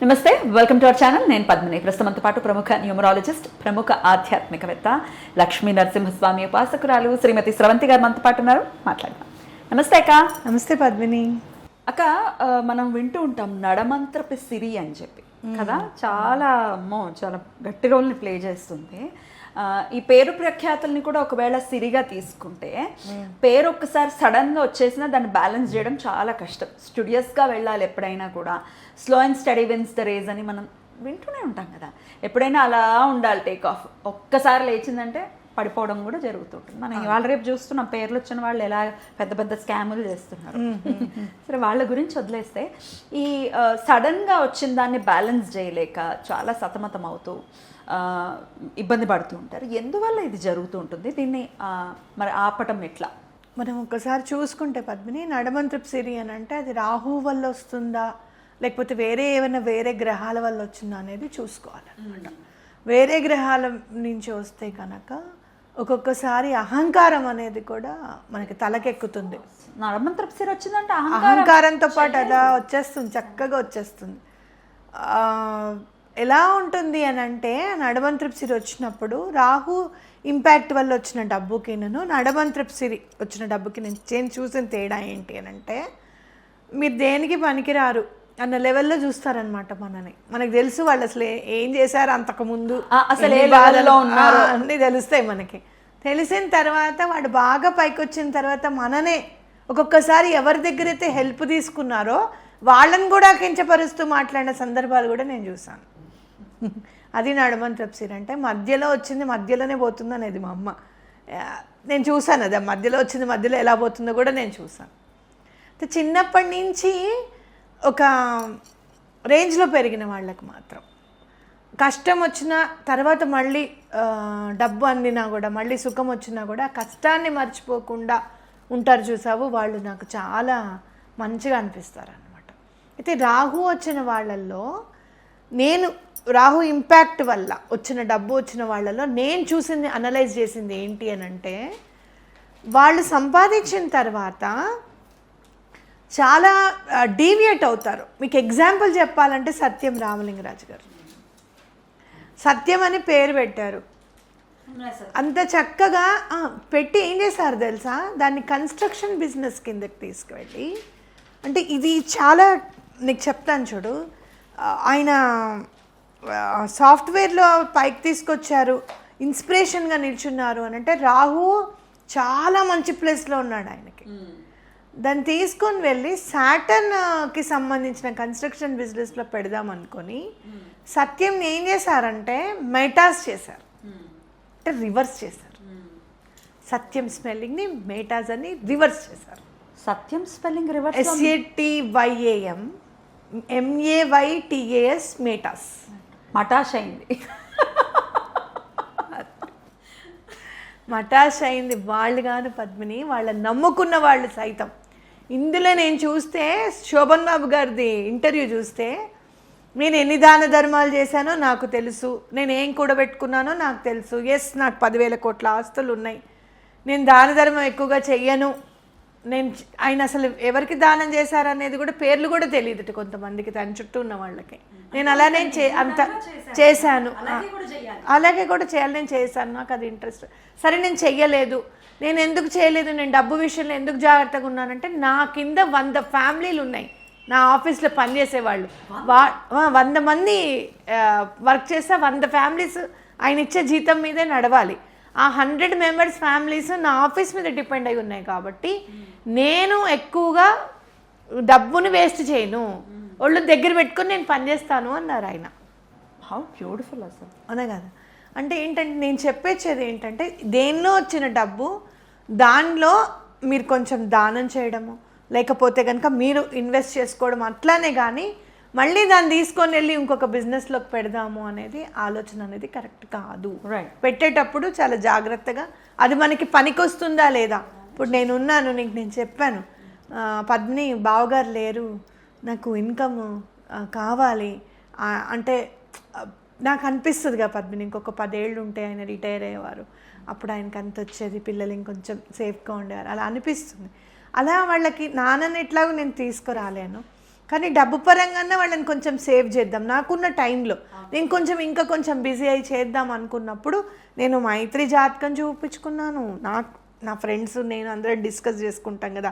నమస్తే, welcome to our channel. నేను పద్మిని. ప్రస్తుతంతో పాటు ప్రముఖ న్యూమరాలజిస్ట్, ప్రముఖ ఆధ్యాత్మికవేత్త, లక్ష్మీ నరసింహస్వామి ఉపాసకురాలు శ్రీమతి స్రవంతి గారు మనతో పాటు ఉన్నారు. మాట్లాడదాం. నమస్తే అక్క. నమస్తే పద్మిని. అక్క, మనం వింటూ ఉంటాం నడమంత్రపు సిరి అని చెప్పి కదా. చాలా చాలా గట్టి రోల్ని ప్లే చేస్తుంది. ఈ పేరు ప్రఖ్యాతుల్ని కూడా ఒకవేళ సిరిగా తీసుకుంటే పేరు ఒక్కసారి సడన్గా వచ్చేసినా దాన్ని బ్యాలెన్స్ చేయడం చాలా కష్టం. స్టూడియస్గా వెళ్ళాలి ఎప్పుడైనా కూడా. Slow and steady wins the race అని మనం వింటూనే ఉంటాం కదా. ఎప్పుడైనా అలా ఉండాలి టేక్ ఆఫ్. ఒక్కసారి లేచిందంటే పడిపోవడం కూడా జరుగుతుంటుంది. మనం ఇవాళ రేపు చూస్తున్నాం పేర్లు వచ్చిన వాళ్ళు ఎలా పెద్ద పెద్ద స్కాములు చేస్తున్నారు. సరే, వాళ్ళ గురించి వదిలేస్తే ఈ సడన్గా వచ్చిన దాన్ని బ్యాలెన్స్ చేయలేక చాలా సతమతం అవుతూ ఇబ్బంది పడుతూ ఉంటారు. ఎందువల్ల ఇది జరుగుతూ ఉంటుంది? దీన్ని మరి ఆపటం ఎట్లా? మనం ఒకసారి చూసుకుంటే పద్మిని, నడమంత్రపు సిరి అని అంటే అది రాహు వల్ల వస్తుందా లేకపోతే వేరే గ్రహాల వల్ల వచ్చిందా అనేది చూసుకోవాలన్నమాట. వేరే గ్రహాల నుంచి వస్తే కనుక ఒక్కొక్కసారి అహంకారం అనేది కూడా మనకి తలకెక్కుతుంది. నడమంత్రపు సిరి వచ్చిందంటే అహంకారంతో పాటు అలా వచ్చేస్తుంది, చక్కగా వచ్చేస్తుంది. ఎలా ఉంటుంది అని అంటే నడమంత్రపు సిరి వచ్చినప్పుడు రాహు ఇంపాక్ట్ వల్ల వచ్చిన డబ్బుకి నడమంత్రపు సిరి వచ్చిన డబ్బుకి నేను చూసిన తేడా ఏంటి అని అంటే, మీరు దేనికి పనికిరారు అన్న లెవెల్లో చూస్తారనమాట మనని. మనకు తెలుసు వాళ్ళు అసలు ఏం చేశారు అంతకుముందు, అసలు ఏ బాధలో ఉన్నారు అన్నీ తెలుస్తాయి మనకి. తెలిసిన తర్వాత వాడు బాగా పైకి వచ్చిన తర్వాత మననే ఒక్కొక్కసారి ఎవరి దగ్గర అయితే హెల్ప్ తీసుకున్నారో వాళ్ళని కూడా కించపరుస్తూ మాట్లాడిన సందర్భాలు కూడా నేను చూసాను. అది నడమంత్రపు సిరి అంటే. మధ్యలో వచ్చింది మధ్యలోనే పోతుంది అనేది మా అమ్మ. నేను చూసాను అది, మధ్యలో వచ్చింది మధ్యలో ఎలా పోతుందో కూడా నేను చూసాను. చిన్నప్పటి నుంచి ఒక రేంజ్లో పెరిగిన వాళ్ళకి మాత్రం కష్టం వచ్చిన తర్వాత మళ్ళీ డబ్బు అందినా కూడా, మళ్ళీ సుఖం వచ్చినా కూడా కష్టాన్ని మర్చిపోకుండా ఉంటారు చూసావు, వాళ్ళు నాకు చాలా మంచిగా అనిపిస్తారు అన్నమాట. అయితే రాహు వచ్చిన వాళ్ళల్లో రాహు ఇంపాక్ట్ వల్ల వచ్చిన డబ్బు వచ్చిన వాళ్ళలో నేను చూసింది, అనలైజ్ చేసింది ఏంటి అని అంటే, వాళ్ళు సంపాదించిన తర్వాత చాలా డీవియేట్ అవుతారు. మీకు ఎగ్జాంపుల్ చెప్పాలంటే సత్యం రామలింగరాజు గారు. సత్యం అని పేరు పెట్టారు. అంత చక్కగా పెట్టి ఏం చేశారు తెలుసా, దాన్ని కన్స్ట్రక్షన్ బిజినెస్ కిందకి తీసుకువెళ్ళి, అంటే ఇది చాలా నీకు చెప్తాను చూడు, ఆయన సాఫ్ట్వేర్లో పైకి తీసుకొచ్చారు, ఇన్స్పిరేషన్గా నిల్చున్నారు అని అంటే రాహు చాలా మంచి ప్లేస్లో ఉన్నాడు ఆయనకి. దాన్ని తీసుకొని వెళ్ళి సాటర్న్కి సంబంధించిన కన్స్ట్రక్షన్ బిజినెస్లో పెడదాం అనుకొని సత్యంని ఏం చేశారంటే మెటాస్ చేశారు, అంటే రివర్స్ చేశారు. సత్యం స్పెల్లింగ్ని మెటాస్ అని రివర్స్ చేశారు. Satyam spelling reverse, SATYAM MAYTAS Maytas. మటాష్ అయింది. మటాష్ అయింది వాళ్ళు కాదు పద్మిని, వాళ్ళని నమ్ముకున్న వాళ్ళు సైతం. ఇందులో నేను చూస్తే శోభన్ బాబు గారిది ఇంటర్వ్యూ చూస్తే, నేను ఎన్ని దాన ధర్మాలు చేశానో నాకు తెలుసు, నేను ఏం కూడబెట్టుకున్నానో నాకు తెలుసు, నాకు 10,000 కోట్ల ఆస్తులు ఉన్నాయి, నేను దాన ధర్మం ఎక్కువగా చెయ్యను, ఆయన అసలు ఎవరికి దానం చేశారనేది కూడా పేర్లు కూడా తెలియదు కొంతమందికి, తన చుట్టూ ఉన్న వాళ్ళకి. నేను అలానే అంత చేశాను, అలాగే కూడా చేయాలి, నేను చేశాను, నాకు అది ఇంట్రెస్ట్. సరే నేను చెయ్యలేదు, నేను ఎందుకు చేయలేదు, నేను డబ్బు విషయంలో ఎందుకు జాగ్రత్తగా ఉన్నానంటే, నా కింద 100 ఫ్యామిలీలు ఉన్నాయి. నా ఆఫీస్లో పనిచేసేవాళ్ళు 100 మంది వర్క్ చేస్తే 100 ఫ్యామిలీస్ ఆయన ఇచ్చే జీతం మీదే నడవాలి. ఆ 100 మెంబర్స్ ఫ్యామిలీస్ నా ఆఫీస్ మీద డిపెండ్ అయి ఉన్నాయి. కాబట్టి నేను ఎక్కువగా డబ్బుని వేస్ట్ చేయను, వాళ్ళు దగ్గర పెట్టుకొని నేను పనిచేస్తాను అన్నారు ఆయన. హౌ బ్యూటిఫుల్ అసలు, అనే కదా. అంటే ఏంటంటే నేను చెప్పేది ఏంటంటే, దేనిలో వచ్చిన డబ్బు దానిలో మీరు కొంచెం దానం చేయడము, లేకపోతే కనుక మీరు ఇన్వెస్ట్ చేసుకోవడం, అట్లానే కానీ మళ్ళీ దాన్ని తీసుకొని వెళ్ళి ఇంకొక బిజినెస్లోకి పెడదాము అనేది ఆలోచన అనేది కరెక్ట్ కాదు. పెట్టేటప్పుడు చాలా జాగ్రత్తగా అది మనకి పనికొస్తుందా లేదా. ఇప్పుడు నేనున్నాను, నేను చెప్పాను, పద్మిని బావగారు లేరు, నాకు ఇన్కమ్ కావాలి అంటే నాకు అనిపిస్తుంది కదా పద్మిని, ఇంకొక 10 ఏళ్ళు ఉంటే ఆయన రిటైర్ అయ్యేవారు, అప్పుడు ఆయనకి అంత వచ్చేది, పిల్లలు ఇంకొంచెం సేఫ్గా ఉండేవారు, అలా అనిపిస్తుంది. అలా వాళ్ళకి నాన్నని ఎట్లాగో నేను తీసుకురాలేను, కానీ డబ్బు పరంగానే వాళ్ళని కొంచెం సేవ్ చేద్దాం నాకున్న టైంలో. నేను కొంచెం ఇంకా కొంచెం బిజీ అయి చేద్దాం అనుకున్నప్పుడు నేను మైత్రి జాతకం చూపించుకున్నాను. నా ఫ్రెండ్స్ నేను అందరం డిస్కస్ చేసుకుంటాం కదా,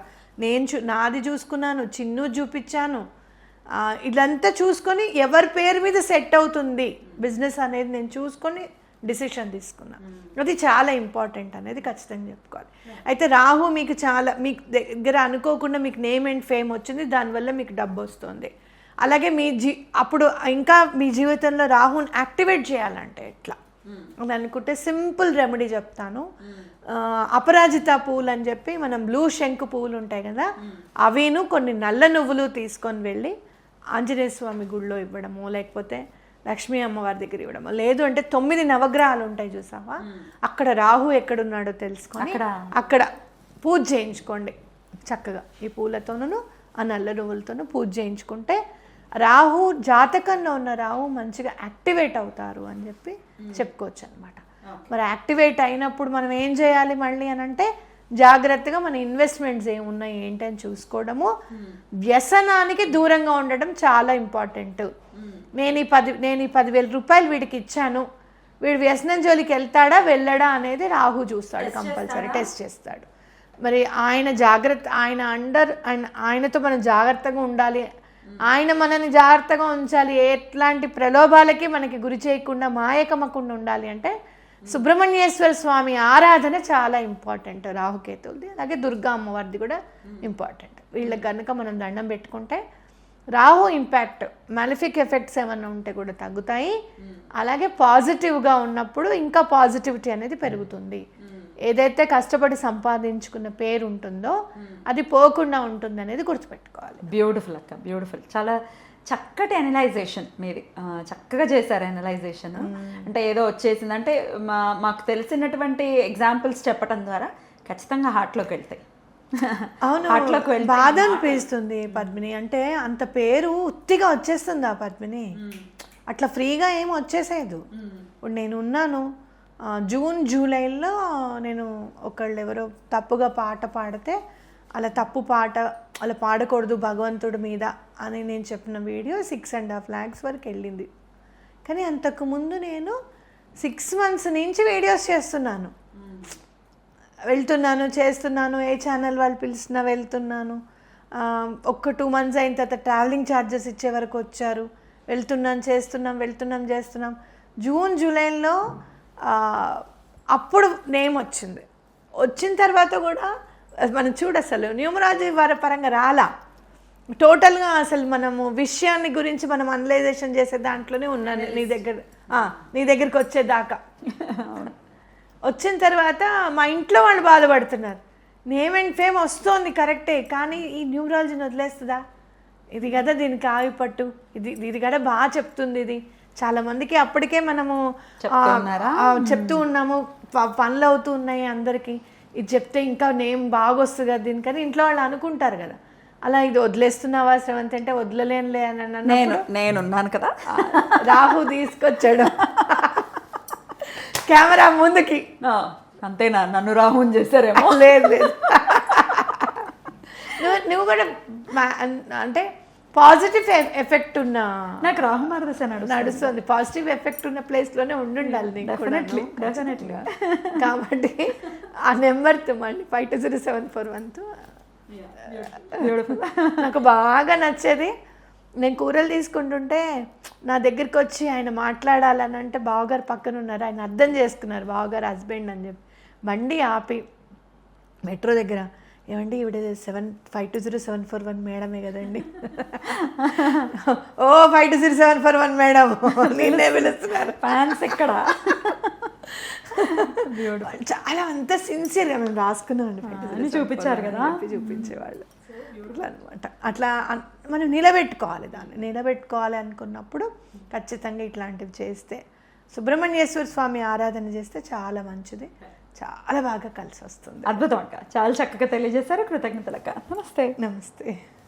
నాది చూసుకున్నాను, చిన్ను చూపించాను. ఇదంతా చూసుకొని ఎవరి పేరు మీద సెట్ అవుతుంది బిజినెస్ అనేది నేను చూసుకొని డిసిషన్ తీసుకున్నాను. అది చాలా ఇంపార్టెంట్ అనేది ఖచ్చితంగా చెప్పుకోవాలి. అయితే రాహు మీకు మీకు దగ్గర అనుకోకుండా మీకు నేమ్ అండ్ ఫేమ్ వచ్చింది, దానివల్ల మీకు డబ్బు వస్తుంది. అలాగే అప్పుడు ఇంకా మీ జీవితంలో రాహుని యాక్టివేట్ చేయాలంటే ఎట్లా అని అనుకుంటే సింపుల్ రెమెడీ చెప్తాను. అపరాజిత పువ్వులు అని చెప్పి మనం బ్లూ శంకు పువ్వులు ఉంటాయి కదా, అవిను కొన్ని నల్ల నువ్వులు తీసుకొని వెళ్ళి ఆంజనేయ స్వామి గుడిలో ఇవ్వడము, లేకపోతే లక్ష్మీ అమ్మవారి దగ్గర ఇవ్వడము, లేదు అంటే 9 నవగ్రహాలు ఉంటాయి చూసావా, అక్కడ రాహు ఎక్కడున్నాడో తెలుసుకొని అక్కడ పూజ చేయించుకోండి చక్కగా. ఈ పూలతోనూ ఆ నల్ల నువ్వులతోనూ పూజ చేయించుకుంటే రాహు జాతకంలో ఉన్న రాహు మంచిగా యాక్టివేట్ అవుతారు అని చెప్పి చెప్పుకోవచ్చు అనమాట. మరి యాక్టివేట్ అయినప్పుడు మనం ఏం చేయాలి మళ్ళీ అని అంటే జాగ్రత్తగా మన ఇన్వెస్ట్మెంట్స్ ఏమున్నాయి ఏంటి అని చూసుకోవడము, వ్యసనానికి దూరంగా ఉండడం చాలా ఇంపార్టెంట్. నేను ఈ 10,000 రూపాయలు వీడికి ఇచ్చాను, వీడు వ్యసనం జోలికి వెళ్తాడా వెళ్ళడా అనేది రాహు చూస్తాడు, కంపల్సరీ టెస్ట్ చేస్తాడు. మరి ఆయనతో మనం జాగ్రత్తగా ఉండాలి, ఆయన మనని జాగ్రత్తగా ఉంచాలి, ఎట్లాంటి ప్రలోభాలకి మనకి గురి చేయకుండా మాయకమకుండా ఉండాలి అంటే సుబ్రహ్మణ్యేశ్వర స్వామి ఆరాధన చాలా ఇంపార్టెంట్ రాహుకేతువుది. అలాగే దుర్గా అమ్మవారిది కూడా ఇంపార్టెంట్. వీళ్ళకి కనుక మనం దండం పెట్టుకుంటే రాహు ఇంపాక్ట్ మాలిఫిక్ ఎఫెక్ట్స్ ఏమన్నా ఉంటే కూడా తగ్గుతాయి. అలాగే పాజిటివ్గా ఉన్నప్పుడు ఇంకా పాజిటివిటీ అనేది పెరుగుతుంది. ఏదైతే కష్టపడి సంపాదించుకున్న పేరు ఉంటుందో అది పోకుండా ఉంటుంది అనేది గుర్తుపెట్టుకోవాలి. బ్యూటిఫుల్ అక్క, బ్యూటిఫుల్. చాలా చక్కటి అనలైజేషన్ మీది, చక్కగా చేశారు అనలైజేషన్. అంటే ఏదో వచ్చేసింది అంటే మాకు తెలిసినటువంటి ఎగ్జాంపుల్స్ చెప్పడం ద్వారా ఖచ్చితంగా హార్ట్లోకి వెళ్తాయి. అవును, బాధ అనిపిస్తుంది పద్మిని. అంటే అంత పేరు ఉత్తిగా వచ్చేస్తుంది ఆ పద్మిని, అట్లా ఫ్రీగా ఏం వచ్చేసేదు. ఇప్పుడు నేను ఉన్నాను, జూన్ జూలైలో నేను ఎవరో తప్పుగా పాట పాడితే అలా తప్పు పాట అలా పాడకూడదు భగవంతుడి మీద అని నేను చెప్పిన వీడియో 6.5 lakhs వరకు వెళ్ళింది. కానీ అంతకుముందు నేను 6 months నుంచి వీడియోస్ చేస్తున్నాను, చేస్తున్నాను, ఏ ఛానల్ వాళ్ళు పిలిచినా వెళ్తున్నాను. 1-2 months అయిన తర్వాత ట్రావెలింగ్ ఛార్జెస్ ఇచ్చే వరకు వచ్చారు, చేస్తున్నాం. జూన్ జూలైలో అప్పుడు నేమ్ వచ్చిన తర్వాత కూడా మనం అసలు న్యూమరాలజీ పరంగా రాలా, టోటల్గా అసలు మనము విషయాన్ని గురించి మనం అనలైజేషన్ చేసే దాంట్లోనే ఉన్నాను. నీ దగ్గరికి వచ్చేదాకా వచ్చిన తర్వాత మా ఇంట్లో వాళ్ళు బాధపడుతున్నారు. నేమ్ అండ్ ఫేమ్ వస్తోంది కరెక్టే, కానీ ఈ న్యూమరాలజీని వదిలేస్తుందా, ఇది కదా దీనికి ఆవిపట్టు, ఇది కదా బాగా చెప్తుంది, ఇది చాలా మందికి అప్పటికే మనము చెప్తూ ఉన్నాము, పనులు అవుతూ ఉన్నాయి అందరికీ, ఇది చెప్తే ఇంకా నేమ్ బాగా వస్తుంది కదా దీనికని ఇంట్లో వాళ్ళు అనుకుంటారు కదా. అలా ఇది వదిలేస్తున్నావా శ్రవంతి అంటే వదలలేనులే అని నేనున్నాను కదా. రాహు తీసుకొచ్చాడు కెమెరా ముందుకి. అంతేనా, నన్ను రాహుని చేశారేమో. లేదు నువ్వు కూడా అంటే పాజిటివ్ ఎఫెక్ట్ ఉన్న, నాకు రాహు మార్గదర్శ నడుస్తుంది, పాజిటివ్ ఎఫెక్ట్ ఉన్న ప్లేస్లోనే ఉండాలి డెఫినెట్లీ. కాబట్టి ఆ నెంబర్తో మళ్ళీ 520741 నాకు బాగా నచ్చేది. నేను కూరలు తీసుకుంటుంటే నా దగ్గరికి వచ్చి ఆయన మాట్లాడాలని అంటే బావగారు పక్కన ఉన్నారు, ఆయన అర్థం చేసుకున్నారు బావగారు హస్బెండ్ అని చెప్పి. బండి ఆపి మెట్రో దగ్గర, ఏమండి ఇవిడ 520741 మేడమే కదండి. ఓ 520741 మేడం నిన్నే పిలుస్తున్నారు. ఫ్యాన్స్ ఎక్కడ చాలా అంత సిన్సియర్గా మేము రాసుకున్నామండి, చూపించారు కదా, చూపించేవాళ్ళు. ఇట్లా అనమాట. అట్లా మనం నిలబెట్టుకోవాలి అనుకున్నప్పుడు ఖచ్చితంగా ఇట్లాంటివి చేస్తే, సుబ్రహ్మణ్యేశ్వర స్వామి ఆరాధన చేస్తే చాలా మంచిది, చాలా బాగా కలిసి వస్తుంది. అద్భుతం అక్క, చాలా చక్కగా తెలియజేశారు. కృతజ్ఞతలు అక్క. నమస్తే.